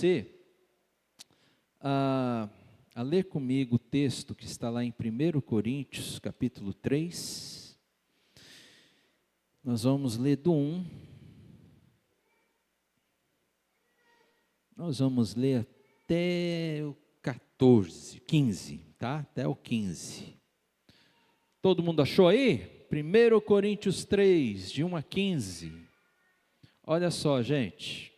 você a ler comigo o texto que está lá em 1 Coríntios, capítulo 3. Nós vamos ler do 1. Nós vamos ler até o 15, tá? Até o 15. Todo mundo achou aí? 1 Coríntios 3, de 1 a 15. Olha só, gente.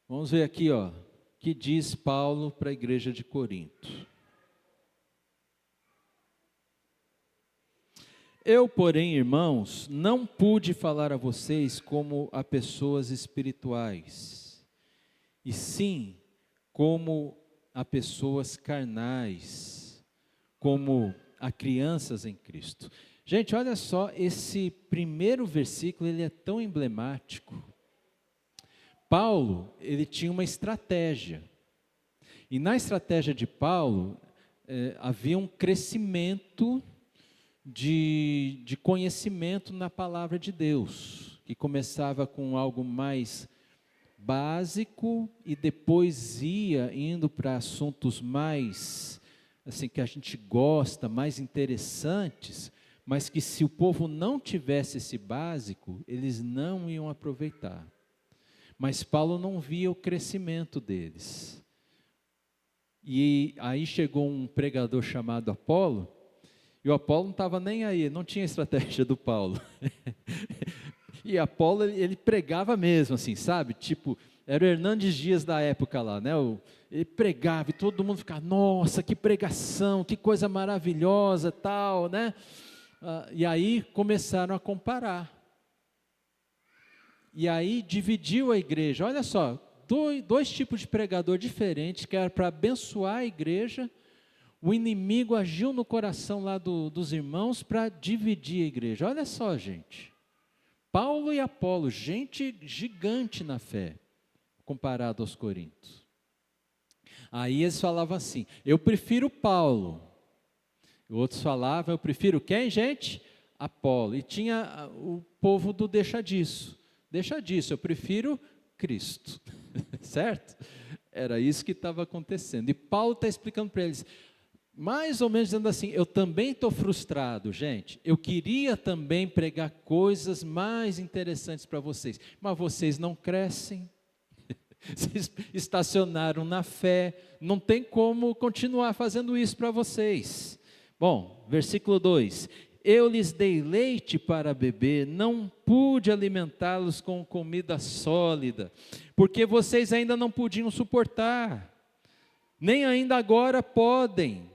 Vamos ver aqui, ó, que diz Paulo para a igreja de Corinto. Eu, porém, irmãos, não pude falar a vocês como a pessoas espirituais, e sim como a pessoas carnais, como a crianças em Cristo. Gente, olha só, esse primeiro versículo, ele é tão emblemático. Paulo, ele tinha uma estratégia, e na estratégia de Paulo, havia um crescimento de conhecimento na palavra de Deus, que começava com algo mais básico e depois ia indo para assuntos mais, assim, que a gente gosta, mais interessantes, mas que se o povo não tivesse esse básico, eles não iam aproveitar. Mas Paulo não via o crescimento deles. E aí chegou um pregador chamado Apolo, e o Apolo não estava nem aí, não tinha estratégia do Paulo. E Apolo, ele pregava mesmo, assim, sabe? Tipo, era o Hernandes Dias da época lá, né? Ele pregava e todo mundo ficava, nossa, que pregação, que coisa maravilhosa, tal, né? E aí começaram a comparar. E aí dividiu a igreja. Olha só, dois tipos de pregador diferentes, que era para abençoar a igreja. O inimigo agiu no coração lá dos irmãos para dividir a igreja. Olha só, gente. Paulo e Apolo, gente gigante na fé, comparado aos coríntios. Aí eles falavam assim, eu prefiro Paulo. Outros falavam, eu prefiro quem, gente? Apolo. E tinha o povo do deixa disso, eu prefiro Cristo. Certo? Era isso que estava acontecendo. E Paulo está explicando para eles, mais ou menos dizendo assim, eu também estou frustrado, gente, eu queria também pregar coisas mais interessantes para vocês, mas vocês não crescem, vocês estacionaram na fé, não tem como continuar fazendo isso para vocês. Bom, versículo 2, eu lhes dei leite para beber, não pude alimentá-los com comida sólida, porque vocês ainda não podiam suportar, nem ainda agora podem,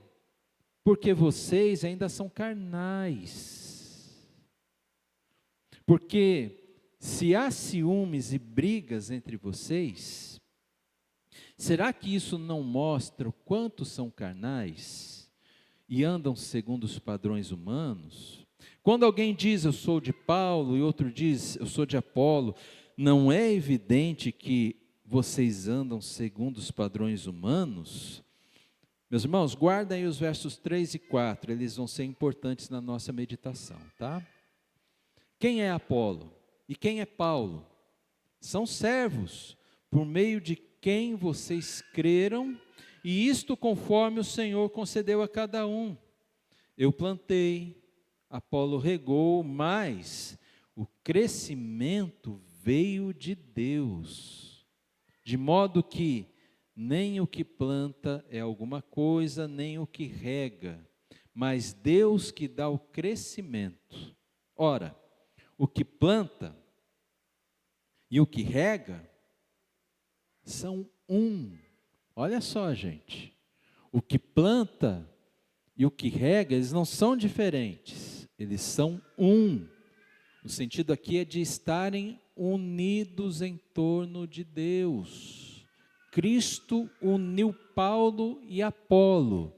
porque vocês ainda são carnais. Porque se há ciúmes e brigas entre vocês, será que isso não mostra o quanto são carnais e andam segundo os padrões humanos? Quando alguém diz eu sou de Paulo e outro diz eu sou de Apolo, não é evidente que vocês andam segundo os padrões humanos? Meus irmãos, guardem aí os versos 3 e 4, eles vão ser importantes na nossa meditação, tá? Quem é Apolo? E quem é Paulo? São servos, por meio de quem vocês creram, e isto conforme o Senhor concedeu a cada um. Eu plantei, Apolo regou, mas o crescimento veio de Deus, de modo que nem o que planta é alguma coisa, nem o que rega, mas Deus que dá o crescimento. Ora, o que planta e o que rega são um. Olha só, gente. O que planta e o que rega, eles não são diferentes, eles são um. O sentido aqui é de estarem unidos em torno de Deus. Cristo uniu Paulo e Apolo.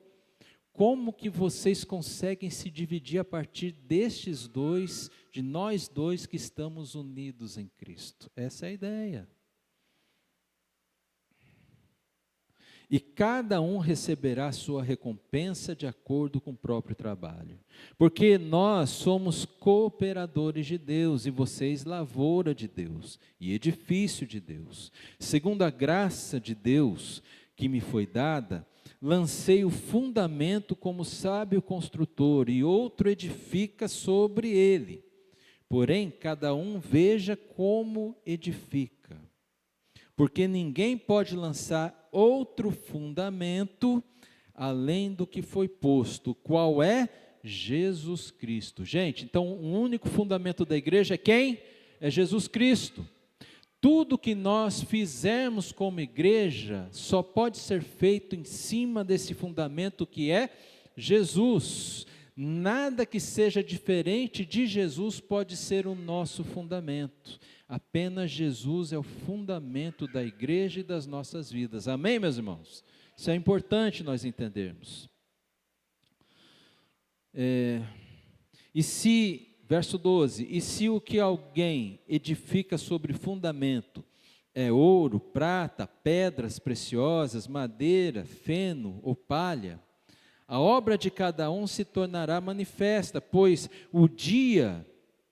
Como que vocês conseguem se dividir a partir destes dois, de nós dois que estamos unidos em Cristo? Essa é a ideia. e cada um receberá a sua recompensa de acordo com o próprio trabalho. Porque nós somos cooperadores de Deus, e vocês lavoura de Deus, e edifício de Deus. Segundo a graça de Deus que me foi dada, lancei o fundamento como sábio construtor, e outro edifica sobre ele. Porém, cada um veja como edifica. Porque ninguém pode lançar outro fundamento além do que foi posto, qual é Jesus Cristo. Gente, então o único fundamento da igreja é quem? É Jesus Cristo. Tudo que nós fizermos como igreja só pode ser feito em cima desse fundamento que é Jesus. Nada que seja diferente de Jesus pode ser o nosso fundamento. Apenas Jesus é o fundamento da igreja e das nossas vidas. Amém, meus irmãos? Isso é importante nós entendermos. Verso 12, e se o que alguém edifica sobre fundamento é ouro, prata, pedras preciosas, madeira, feno ou palha, a obra de cada um se tornará manifesta, pois o dia,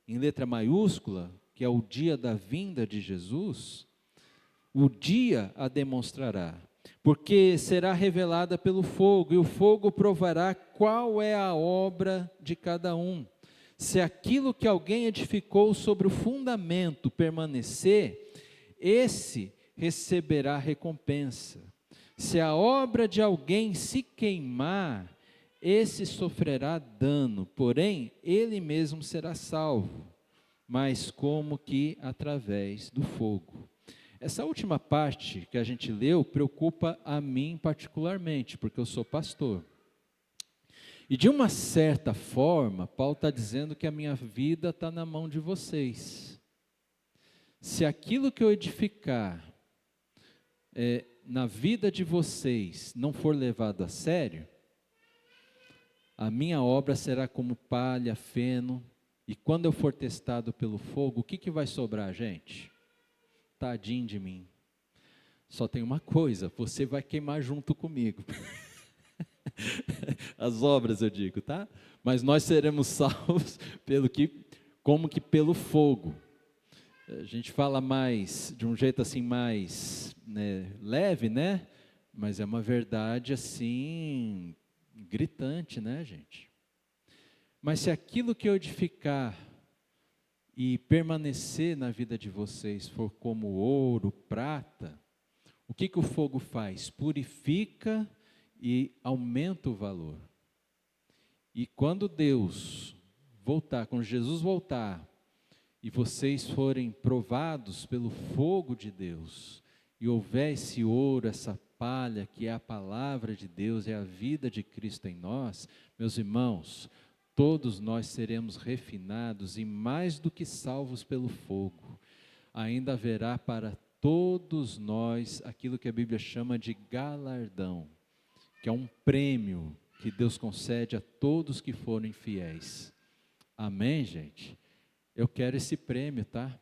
em letra maiúscula, que é o dia da vinda de Jesus, o dia a demonstrará, porque será revelada pelo fogo, e o fogo provará qual é a obra de cada um. Se aquilo que alguém edificou sobre o fundamento permanecer, esse receberá recompensa. Se a obra de alguém se queimar, esse sofrerá dano, porém ele mesmo será salvo, mas como que através do fogo. Essa última parte que a gente leu preocupa a mim particularmente, porque eu sou pastor. E de uma certa forma, Paulo está dizendo que a minha vida está na mão de vocês. Se aquilo que eu edificar na vida de vocês não for levado a sério, a minha obra será como palha, feno, e quando eu for testado pelo fogo, o que vai sobrar, gente? Tadinho de mim. Só tem uma coisa, você vai queimar junto comigo. As obras eu digo, tá? Mas nós seremos salvos como que pelo fogo. A gente fala mais, de um jeito assim mais leve, né? Mas é uma verdade assim, gritante, né, gente? Mas se aquilo que eu edificar e permanecer na vida de vocês for como ouro, prata, o que o fogo faz? Purifica e aumenta o valor. E quando Deus voltar, quando Jesus voltar, e vocês forem provados pelo fogo de Deus, e houver esse ouro, essa palha, que é a palavra de Deus, é a vida de Cristo em nós, meus irmãos, todos nós seremos refinados e mais do que salvos pelo fogo. Ainda haverá para todos nós aquilo que a Bíblia chama de galardão, que é um prêmio que Deus concede a todos que forem fiéis. Amém, gente? Eu quero esse prêmio, tá?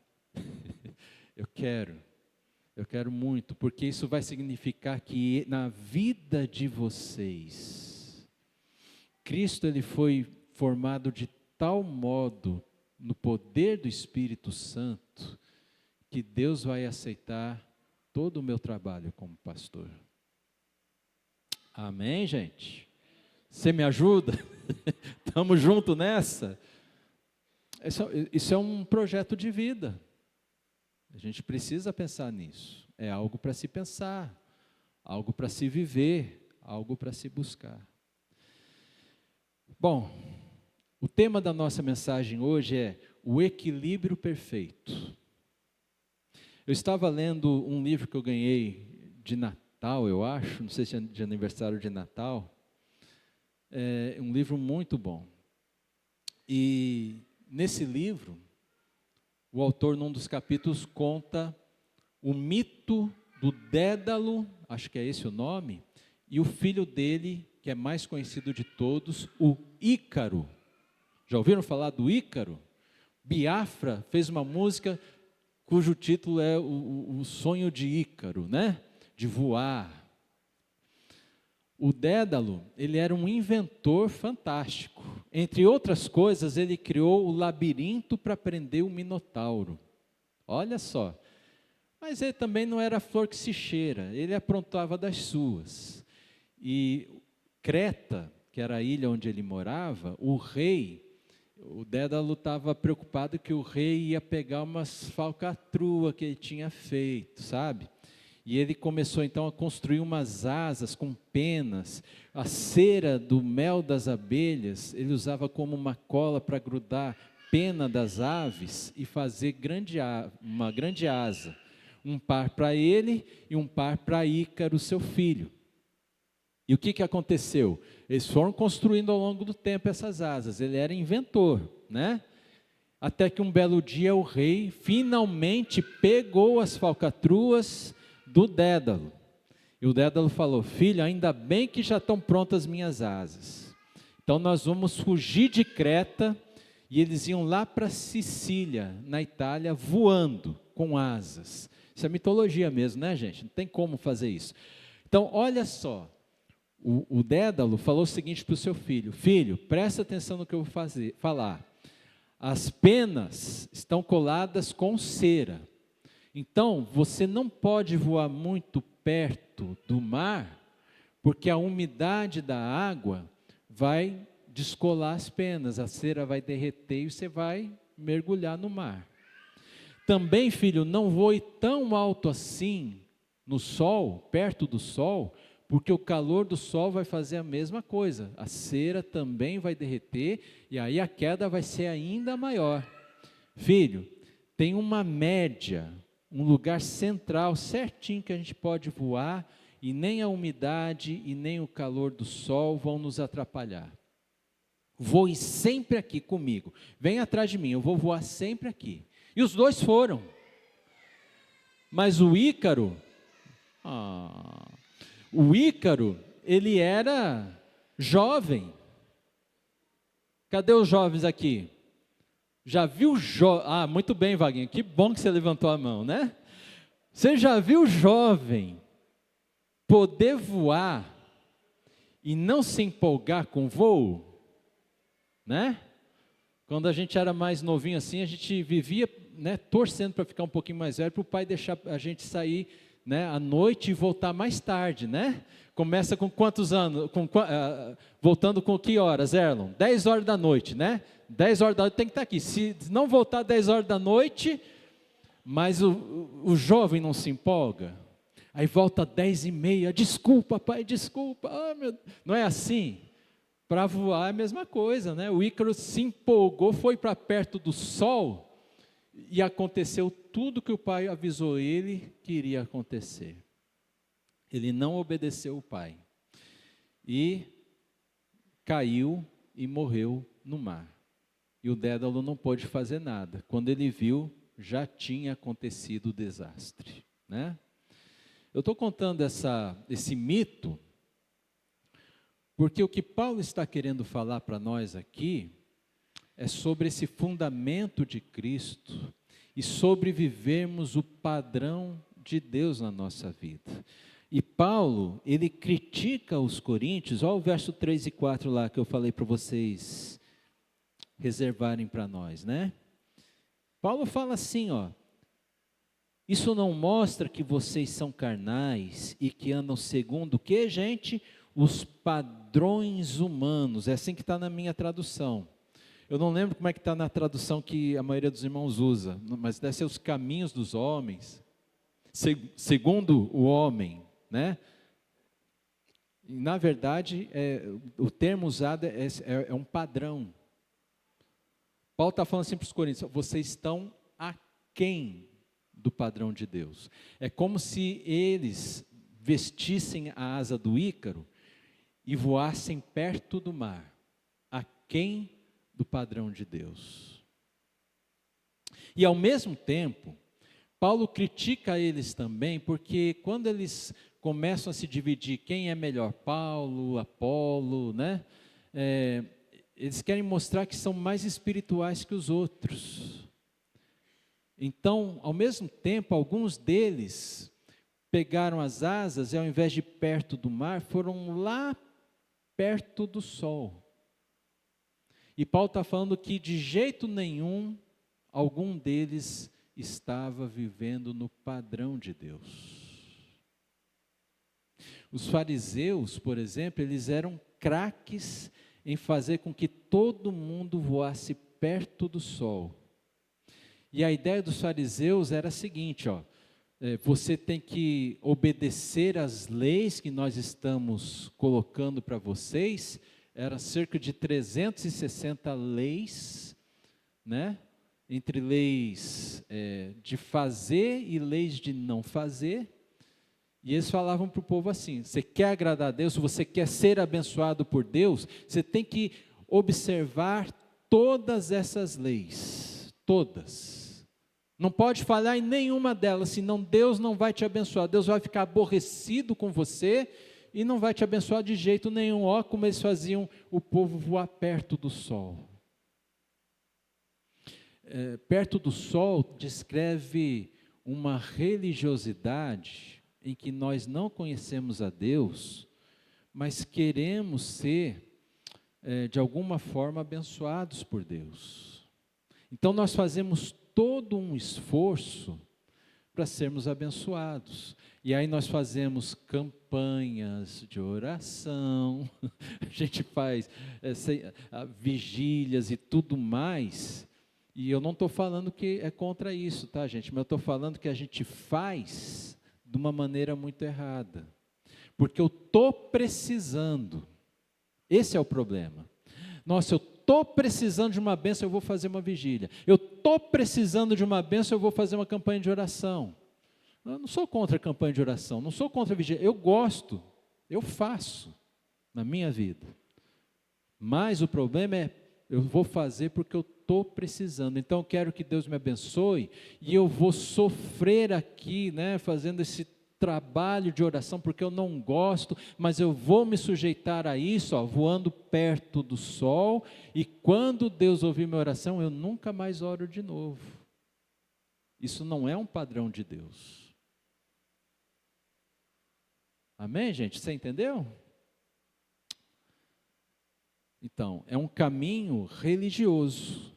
Eu quero muito, porque isso vai significar que na vida de vocês, Cristo ele foi formado de tal modo no poder do Espírito Santo, que Deus vai aceitar todo o meu trabalho como pastor. Amém, gente? Você me ajuda? Estamos juntos nessa? Isso é um projeto de vida. A gente precisa pensar nisso. É algo para se pensar, algo para se viver, algo para se buscar. Bom, o tema da nossa mensagem hoje é o equilíbrio perfeito. Eu estava lendo um livro que eu ganhei de Natal, eu acho, não sei se é de aniversário de Natal. É um livro muito bom. E nesse livro, o autor, num dos capítulos, conta o mito do Dédalo, acho que é esse o nome, e o filho dele, que é mais conhecido de todos, o Ícaro. Já ouviram falar do Ícaro? Biafra fez uma música cujo título é o sonho de Ícaro, né? De voar. O Dédalo, ele era um inventor fantástico. Entre outras coisas, ele criou o labirinto para prender o Minotauro. Olha só. Mas ele também não era flor que se cheira, ele aprontava das suas. E Creta, que era a ilha onde ele morava, o Dédalo estava preocupado que o rei ia pegar umas falcatruas que ele tinha feito, sabe? E ele começou então a construir umas asas com penas. A cera do mel das abelhas, ele usava como uma cola para grudar pena das aves e fazer uma grande asa. Um par para ele e um par para Ícaro, seu filho. E o que aconteceu? Eles foram construindo ao longo do tempo essas asas. Ele era inventor, né? Até que um belo dia o rei finalmente pegou as falcatruas do Dédalo. E o Dédalo falou: filho, ainda bem que já estão prontas minhas asas. Então nós vamos fugir de Creta. E eles iam lá para Sicília, na Itália, voando com asas. Isso é mitologia mesmo, né, gente? Não tem como fazer isso. Então, olha só. O Dédalo falou o seguinte para o seu filho: filho, presta atenção no que eu vou falar. As penas estão coladas com cera. Então, você não pode voar muito perto do mar, porque a umidade da água vai descolar as penas, a cera vai derreter e você vai mergulhar no mar. Também, filho, não voe tão alto assim no sol, perto do sol, porque o calor do sol vai fazer a mesma coisa. A cera também vai derreter e aí a queda vai ser ainda maior. Filho, tem uma média, um lugar central certinho que a gente pode voar e nem a umidade e nem o calor do sol vão nos atrapalhar. Voe sempre aqui comigo, vem atrás de mim, eu vou voar sempre aqui. E os dois foram. Mas o Ícaro, ele era jovem. Cadê os jovens aqui? Já viu muito bem, Vaguinho, que bom que você levantou a mão, né? Você já viu jovem poder voar e não se empolgar com voo? Né? Quando a gente era mais novinho assim, a gente vivia, né, torcendo para ficar um pouquinho mais velho, para o pai deixar a gente sair, né, à noite e voltar mais tarde, né? Começa com quantos anos? Voltando com que horas, Erlon? 10 horas da noite, né? 10 horas da noite tem que estar aqui. Se não voltar 10 horas da noite, mas o jovem não se empolga, aí volta 10h30, desculpa pai, desculpa, não é assim? Para voar é a mesma coisa, né? O Ícaro se empolgou, foi para perto do sol e aconteceu tudo que o pai avisou ele que iria acontecer. Ele não obedeceu o pai e caiu e morreu no mar. E o Dédalo não pôde fazer nada. Quando ele viu, já tinha acontecido o desastre, né? Eu estou contando esse mito porque o que Paulo está querendo falar para nós aqui é sobre esse fundamento de Cristo e sobre vivermos o padrão de Deus na nossa vida. E Paulo, ele critica os coríntios, olha o verso 3 e 4 lá que eu falei para vocês reservarem para nós, né? Paulo fala assim, isso não mostra que vocês são carnais e que andam segundo o que, gente? Os padrões humanos, é assim que está na minha tradução. Eu não lembro como é que está na tradução que a maioria dos irmãos usa, mas deve ser os caminhos dos homens, segundo o homem, né? E, na verdade, o termo usado é um padrão. Paulo está falando assim para os coríntios: vocês estão aquém do padrão de Deus. É como se eles vestissem a asa do Ícaro e voassem perto do mar, aquém do padrão de Deus. E ao mesmo tempo, Paulo critica eles também, porque quando eles começam a se dividir quem é melhor, Paulo, Apolo, né? Eles querem mostrar que são mais espirituais que os outros. Então, ao mesmo tempo, alguns deles pegaram as asas e ao invés de perto do mar, foram lá perto do sol. E Paulo está falando que de jeito nenhum, algum deles estava vivendo no padrão de Deus. Os fariseus, por exemplo, eles eram craques em fazer com que todo mundo voasse perto do sol. E a ideia dos fariseus era a seguinte, você tem que obedecer às leis que nós estamos colocando para vocês. Era cerca de 360 leis, né? Entre leis de fazer e leis de não fazer. E eles falavam para o povo assim: você quer agradar a Deus, você quer ser abençoado por Deus, você tem que observar todas essas leis, todas. Não pode falhar em nenhuma delas, senão Deus não vai te abençoar. Deus vai ficar aborrecido com você e não vai te abençoar de jeito nenhum. Ó, como eles faziam o povo voar perto do sol. Perto do sol descreve uma religiosidade em que nós não conhecemos a Deus, mas queremos ser, de alguma forma, abençoados por Deus. Então nós fazemos todo um esforço para sermos abençoados. E aí nós fazemos campanhas de oração, a gente faz vigílias e tudo mais. E eu não estou falando que é contra isso, tá, gente? Mas eu estou falando que a gente faz de uma maneira muito errada. Porque eu estou precisando. Esse é o problema. Nossa, eu estou precisando de uma bênção, eu vou fazer uma vigília. Eu estou precisando de uma bênção, eu vou fazer uma campanha de oração. Eu não sou contra a campanha de oração, não sou contra a vigília. Eu gosto, eu faço na minha vida. Mas o problema é, eu vou fazer porque eu estou precisando. Então eu quero que Deus me abençoe e eu vou sofrer aqui, né, fazendo esse trabalho de oração, porque eu não gosto, mas eu vou me sujeitar a isso, voando perto do sol, e quando Deus ouvir minha oração, eu nunca mais oro de novo. Isso não é um padrão de Deus. Amém, gente? Você entendeu? Então, é um caminho religioso.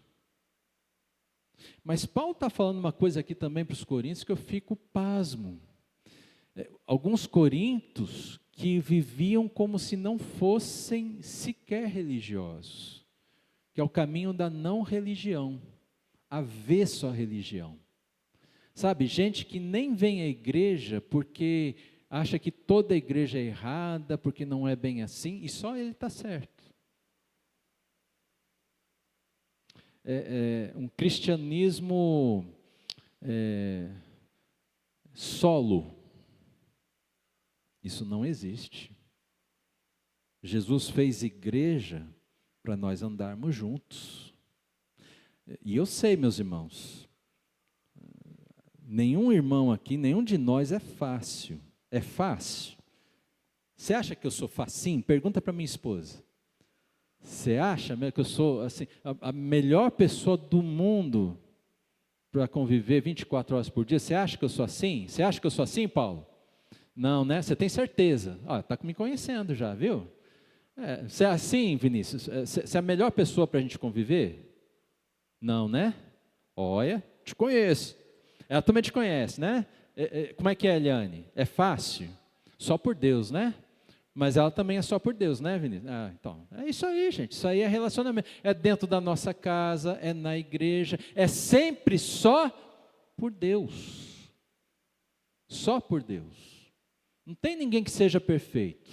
Mas Paulo está falando uma coisa aqui também para os coríntios que eu fico pasmo. Alguns coríntios que viviam como se não fossem sequer religiosos, que é o caminho da não religião, avesso à religião. Sabe, gente que nem vem à igreja porque acha que toda a igreja é errada, porque não é bem assim, e só ele está certo. Um cristianismo solo. Isso não existe. Jesus fez igreja para nós andarmos juntos. E eu sei, meus irmãos, nenhum irmão aqui, nenhum de nós é fácil. É fácil? Você acha que eu sou facinho? Pergunta para minha esposa. Você acha que eu sou assim, a melhor pessoa do mundo para conviver 24 horas por dia? Você acha que eu sou assim? Você acha que eu sou assim, Paulo? Não, né? Você tem certeza? Está me conhecendo já, viu? Você é assim, Vinícius? Você é a melhor pessoa para a gente conviver? Não, né? Olha, te conheço. Ela também te conhece, né? Como é que é, Eliane? É fácil? Só por Deus, né? Mas ela também é só por Deus, né, Vinícius? Então, é isso aí, gente. Isso aí é relacionamento. É dentro da nossa casa, é na igreja. É sempre só por Deus. Só por Deus. Não tem ninguém que seja perfeito.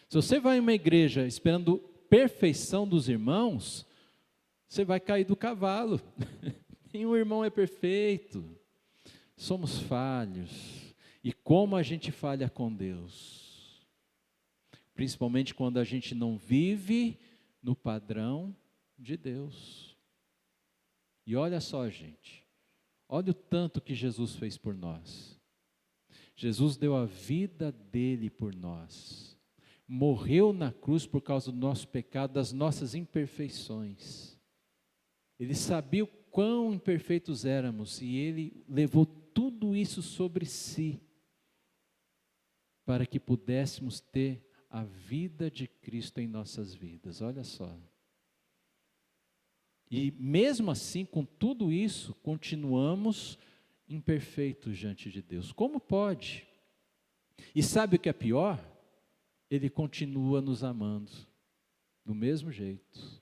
Se você vai em uma igreja esperando perfeição dos irmãos, você vai cair do cavalo. Nenhum irmão é perfeito. Somos falhos. E como a gente falha com Deus? Principalmente quando a gente não vive no padrão de Deus. E olha só, gente. Olha o tanto que Jesus fez por nós. Jesus deu a vida dele por nós, morreu na cruz por causa do nosso pecado, das nossas imperfeições. Ele sabia o quão imperfeitos éramos e ele levou tudo isso sobre si. para que pudéssemos ter a vida de Cristo em nossas vidas. Olha só. E mesmo assim, com tudo isso, continuamos imperfeitos diante de Deus. Como pode? E sabe o que é pior? Ele continua nos amando, do mesmo jeito.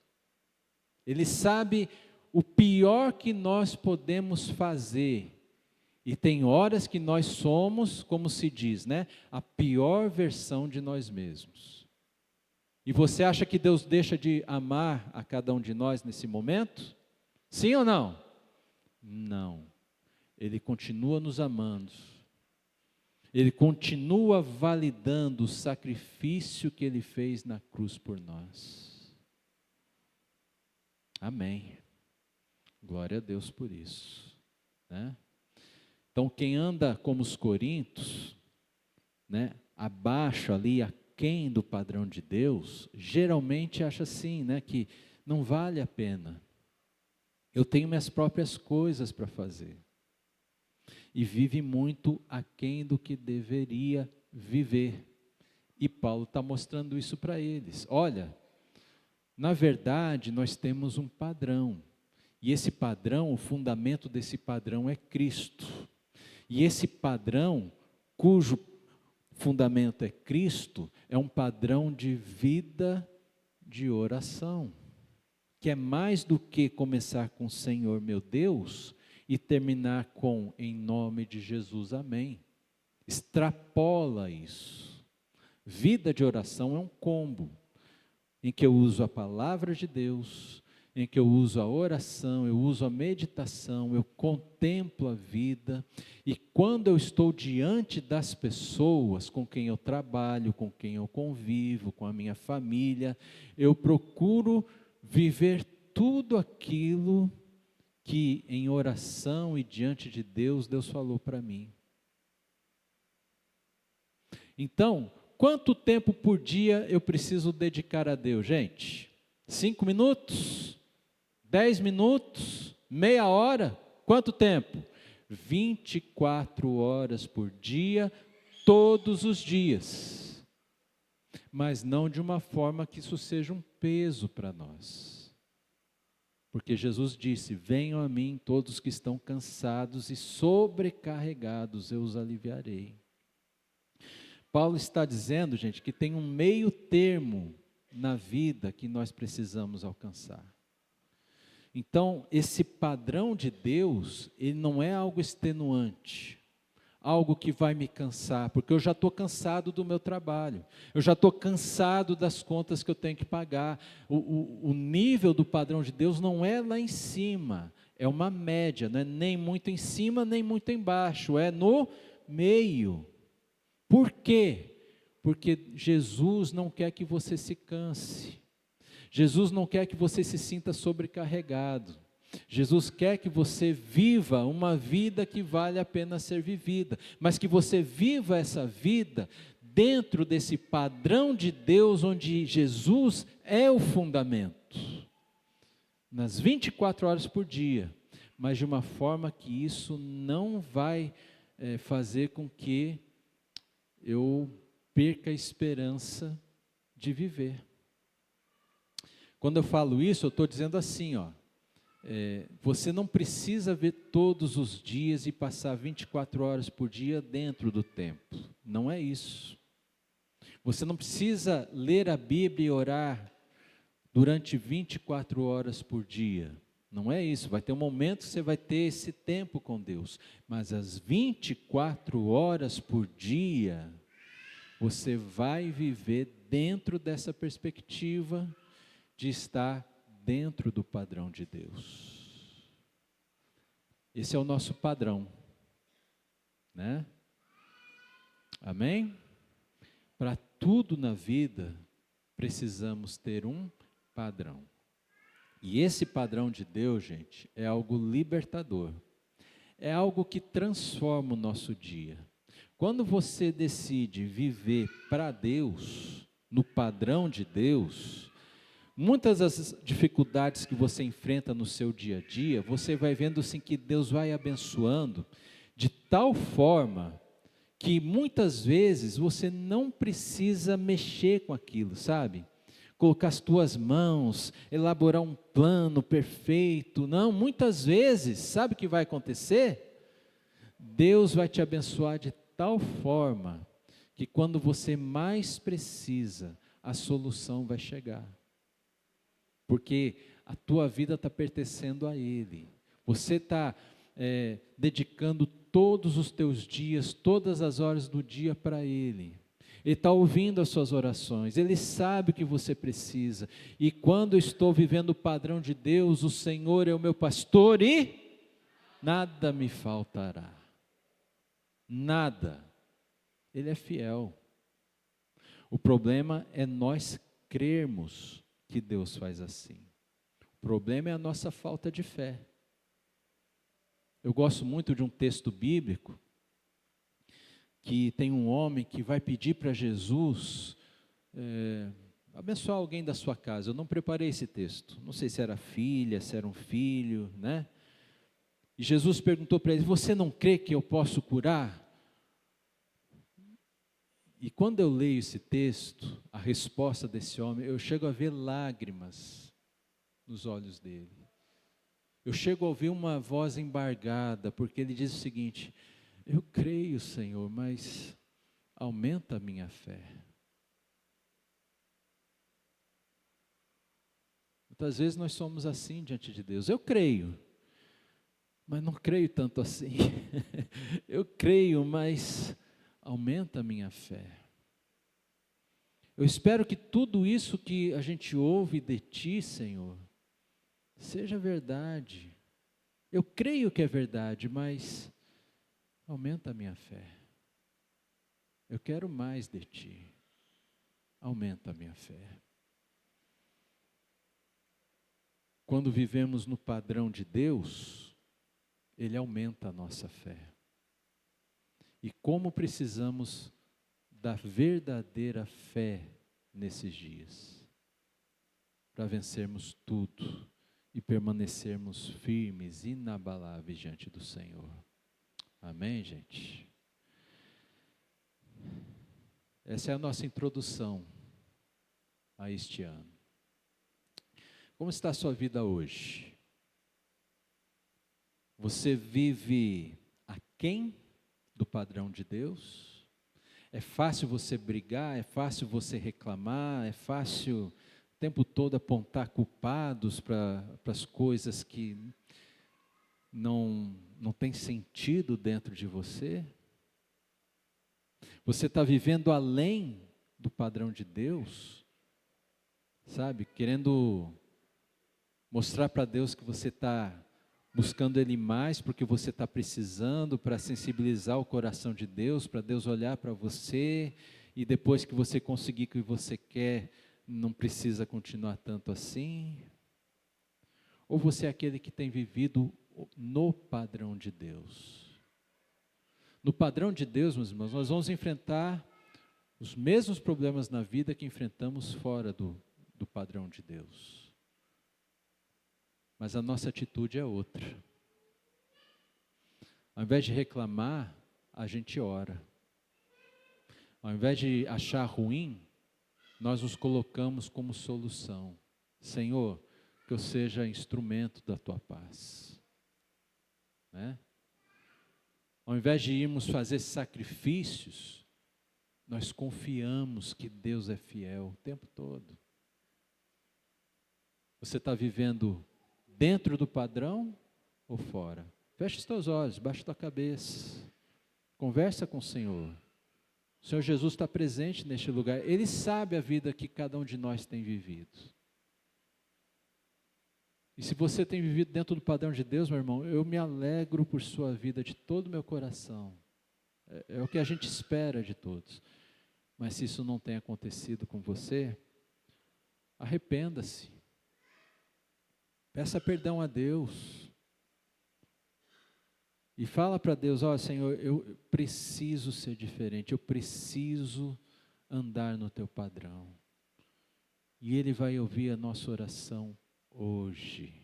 Ele sabe o pior que nós podemos fazer. E tem horas que nós somos, como se diz, né? A pior versão de nós mesmos. E você acha que Deus deixa de amar a cada um de nós nesse momento? Sim ou não? Não. Ele continua nos amando. Ele continua validando o sacrifício que Ele fez na cruz por nós. Amém. Glória a Deus por isso, né? Então, quem anda como os coríntios, né, abaixo ali, aquém do padrão de Deus, geralmente acha assim, né, que não vale a pena. Eu tenho minhas próprias coisas para fazer. E vive muito aquém do que deveria viver. E Paulo está mostrando isso para eles. Olha, na verdade, nós temos um padrão. E esse padrão, o fundamento desse padrão é Cristo. E esse padrão, cujo fundamento é Cristo, é um padrão de vida de oração, que é mais do que começar com Senhor meu Deus e terminar com em nome de Jesus, amém. Extrapola isso. Vida de oração é um combo, em que eu uso a palavra de Deus, em que eu uso a oração, eu uso a meditação, eu contemplo a vida, e quando eu estou diante das pessoas com quem eu trabalho, com quem eu convivo, com a minha família, eu procuro viver tudo aquilo que em oração e diante de Deus, Deus falou para mim. Então, quanto tempo por dia eu preciso dedicar a Deus, gente? 5 minutos? 10 minutos? Meia hora? Quanto tempo? 24 horas por dia, todos os dias. Mas não de uma forma que isso seja um peso para nós. Porque Jesus disse, venham a mim todos que estão cansados e sobrecarregados, eu os aliviarei. Paulo está dizendo, gente, que tem um meio termo na vida que nós precisamos alcançar. Então, esse padrão de Deus, ele não é algo extenuante, algo que vai me cansar, porque eu já estou cansado do meu trabalho, eu já estou cansado das contas que eu tenho que pagar. O nível do padrão de Deus não é lá em cima, é uma média, não é nem muito em cima, nem muito embaixo, é no meio. Por quê? Porque Jesus não quer que você se canse. Jesus não quer que você se sinta sobrecarregado. Jesus quer que você viva uma vida que vale a pena ser vivida, mas que você viva essa vida dentro desse padrão de Deus, onde Jesus é o fundamento, nas 24 horas por dia, mas de uma forma que isso não vai fazer com que eu perca a esperança de viver. Quando eu falo isso, eu estou dizendo assim, ó, você não precisa ver todos os dias e passar 24 horas por dia dentro do templo, não é isso. Você não precisa ler a Bíblia e orar durante 24 horas por dia, não é isso. Vai ter um momento que você vai ter esse tempo com Deus, mas as 24 horas por dia, você vai viver dentro dessa perspectiva de estar dentro do padrão de Deus. Esse é o nosso padrão, né? Amém? Para tudo na vida, precisamos ter um padrão. E esse padrão de Deus, gente, é algo libertador. É algo que transforma o nosso dia. Quando você decide viver para Deus, no padrão de Deus, muitas das dificuldades que você enfrenta no seu dia a dia, você vai vendo assim que Deus vai abençoando de tal forma que muitas vezes você não precisa mexer com aquilo, sabe? Colocar as tuas mãos, elaborar um plano perfeito. Não, muitas vezes, sabe o que vai acontecer? Deus vai te abençoar de tal forma que quando você mais precisa, a solução vai chegar. Porque a tua vida está pertencendo a Ele. Você está dedicando todos os teus dias, todas as horas do dia para Ele. Ele está ouvindo as suas orações, Ele sabe o que você precisa. E quando eu estou vivendo o padrão de Deus, o Senhor é o meu pastor e nada me faltará. Nada. Ele é fiel. O problema é nós crermos que Deus faz assim. O problema é a nossa falta de fé. Eu gosto muito de um texto bíblico que tem um homem que vai pedir para Jesus abençoar alguém da sua casa. Eu não preparei esse texto. Não sei se era filha, se era um filho, né? E Jesus perguntou para ele: você não crê que eu posso curar? E quando eu leio esse texto, a resposta desse homem, eu chego a ver lágrimas nos olhos dele. Eu chego a ouvir uma voz embargada, porque ele diz o seguinte: eu creio, Senhor, mas aumenta a minha fé. Muitas vezes nós somos assim diante de Deus. Eu creio, mas não creio tanto assim. Eu creio, mas aumenta a minha fé. Eu espero que tudo isso que a gente ouve de Ti, Senhor, seja verdade. Eu creio que é verdade, mas aumenta a minha fé. Eu quero mais de Ti. Aumenta a minha fé. Quando vivemos no padrão de Deus, Ele aumenta a nossa fé. E como precisamos da verdadeira fé nesses dias, para vencermos tudo e permanecermos firmes, inabaláveis diante do Senhor. Amém, gente? Essa é a nossa introdução a este ano. Como está a sua vida hoje? Você vive aquém do padrão de Deus? É fácil você brigar, é fácil você reclamar, é fácil o tempo todo apontar culpados para as coisas que não tem sentido dentro de você? Você está vivendo além do padrão de Deus, sabe? Querendo mostrar para Deus que você está buscando Ele mais porque você está precisando, para sensibilizar o coração de Deus, para Deus olhar para você, e depois que você conseguir o que você quer, não precisa continuar tanto assim? Ou você é aquele que tem vivido no padrão de Deus? No padrão de Deus, meus irmãos, nós vamos enfrentar os mesmos problemas na vida que enfrentamos fora do padrão de Deus. Mas a nossa atitude é outra. Ao invés de reclamar, a gente ora. Ao invés de achar ruim, nós nos colocamos como solução. Senhor, que eu seja instrumento da Tua paz. Né? Ao invés de irmos fazer sacrifícios, nós confiamos que Deus é fiel o tempo todo. Você está vivendo dentro do padrão ou fora? Feche os teus olhos, baixa a tua cabeça. Conversa com o Senhor. O Senhor Jesus está presente neste lugar. Ele sabe a vida que cada um de nós tem vivido. E se você tem vivido dentro do padrão de Deus, meu irmão, eu me alegro por sua vida de todo o meu coração. É o que a gente espera de todos. Mas se isso não tem acontecido com você, arrependa-se. Peça perdão a Deus. E fala para Deus: ó, Senhor, eu preciso ser diferente, eu preciso andar no Teu padrão. E Ele vai ouvir a nossa oração hoje.